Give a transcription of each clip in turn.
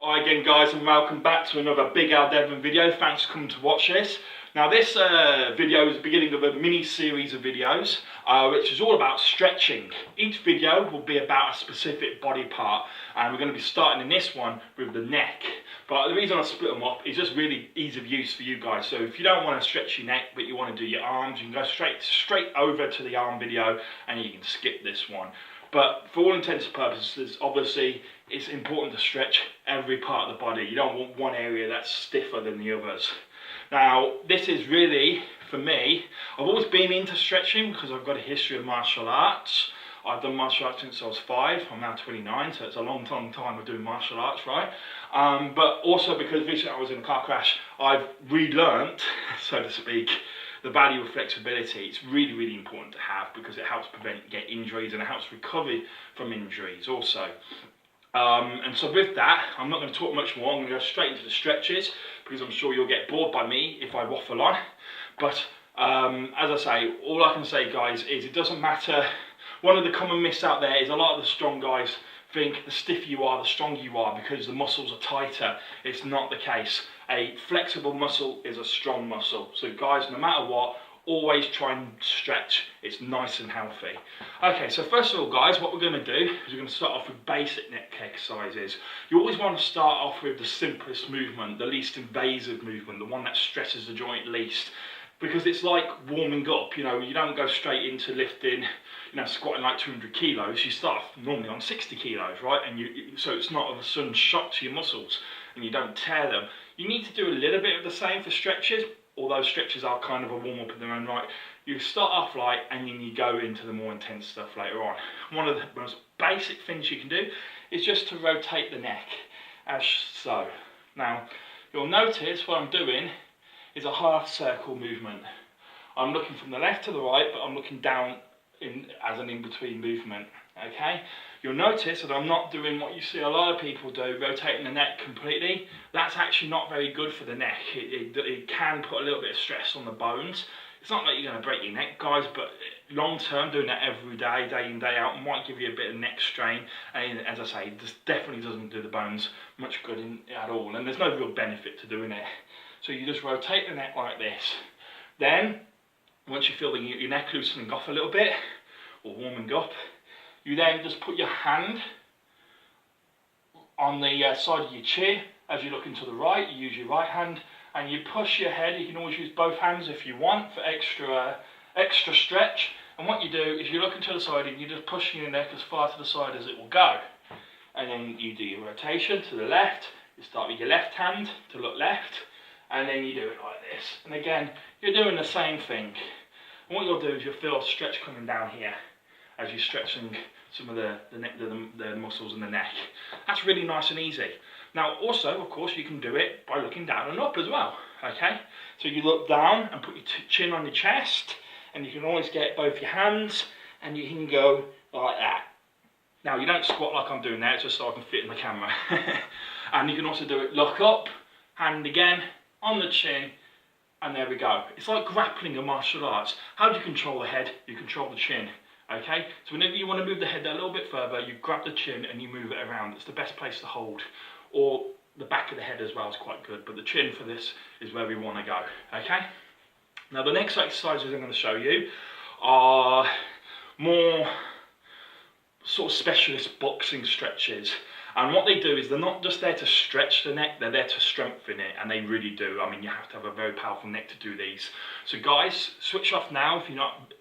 Hi again guys, and welcome back to another Big Al Devon video. Thanks for coming to watch this. Now this video is the beginning of a mini series of videos which is all about stretching. Each video will be about a specific body part, and we're going to be starting in this one with the neck. But the reason I split them up is just really ease of use for you guys. So if you don't want to stretch your neck but you want to do your arms, you can go straight over to the arm video and you can skip this one. But for all intents and purposes, obviously, it's important to stretch every part of the body. You don't want one area that's stiffer than the others. Now, this is really, for me, I've always been into stretching because I've got a history of martial arts. I've done martial arts since I was 5, I'm now 29, so it's a long time of doing martial arts, right? But also because recently I was in a car crash, I've relearnt, so to speak, the value of flexibility. It's really, really important to have because it helps get injuries and it helps recovery from injuries also. And so with that, I'm not going to talk much more. I'm going to go straight into the stretches because I'm sure you'll get bored by me if I waffle on. But as I say, all I can say, guys, is it doesn't matter. One of the common myths out there is a lot of the strong guys think the stiffer you are, the stronger you are because the muscles are tighter. It's not the case. A flexible muscle is a strong muscle. So guys, no matter what, always try and stretch. It's nice and healthy. Okay, so first of all, guys, what we're going to do is we're going to start off with basic neck exercises. You always want to start off with the simplest movement, the least invasive movement, the one that stresses the joint least. Because it's like warming up, you know, you don't go straight into lifting, you know, squatting like 200 kilos. You start normally on 60 kilos, right? And so it's not of a sudden shock to your muscles and you don't tear them. You need to do a little bit of the same for stretches, although stretches are kind of a warm up in their own right. You start off light and then you go into the more intense stuff later on. One of the most basic things you can do is just to rotate the neck, as so. Now, you'll notice what I'm doing is a half circle movement. I'm looking from the left to the right, but I'm looking down as an in-between movement, okay? You'll notice that I'm not doing what you see a lot of people do, rotating the neck completely. That's actually not very good for the neck. It can put a little bit of stress on the bones. It's not like you're going to break your neck, guys, but long term, doing that every day, day in, day out, might give you a bit of neck strain. And as I say, this definitely doesn't do the bones much good at all. And there's no real benefit to doing it. So you just rotate the neck like this. Then, once you feel your neck loosening off a little bit, or warming up, you then just put your hand on the side of your chin. As you look into the right, you use your right hand, and you push your head. You can always use both hands if you want for extra stretch. And what you do is you look into the side and you're just pushing your neck as far to the side as it will go. And then you do your rotation to the left. You start with your left hand to look left, and then you do it like this. And again, you're doing the same thing. And what you'll do is you'll feel a stretch coming down here as you're stretching some of the muscles in the neck. That's really nice and easy. Now also, of course, you can do it by looking down and up as well, okay? So you look down and put your chin on your chest, and you can always get both your hands, and you can go like that. Now, you don't squat like I'm doing there, it's just so I can fit in the camera. And you can also do it look up, hand again, on the chin, and there we go. It's like grappling in martial arts. How do you control the head? You control the chin, okay? So whenever you want to move the head a little bit further, you grab the chin and you move it around. It's the best place to hold. Or the back of the head as well is quite good, but the chin for this is where we want to go, okay? Now the next exercises I'm going to show you are more sort of specialist boxing stretches. And what they do is they're not just there to stretch the neck, they're there to strengthen it, and they really do. I mean, you have to have a very powerful neck to do these. So guys, switch off now if you're not,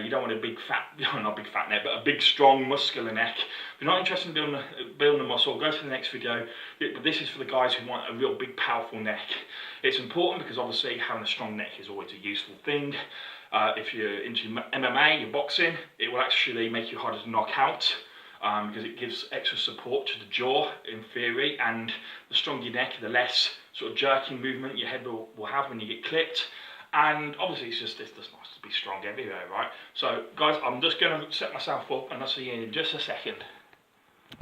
you don't want a big fat, not big fat neck, but a big strong muscular neck. If you're not interested in building the muscle, go to the next video. But this is for the guys who want a real big powerful neck. It's important because obviously having a strong neck is always a useful thing. If you're into MMA, you're boxing, it will actually make you harder to knock out. Because it gives extra support to the jaw in theory, and the stronger your neck, the less sort of jerking movement your head will have when you get clipped. And obviously it's just nice to be strong everywhere, right? So guys, I'm just going to set myself up and I'll see you in just a second.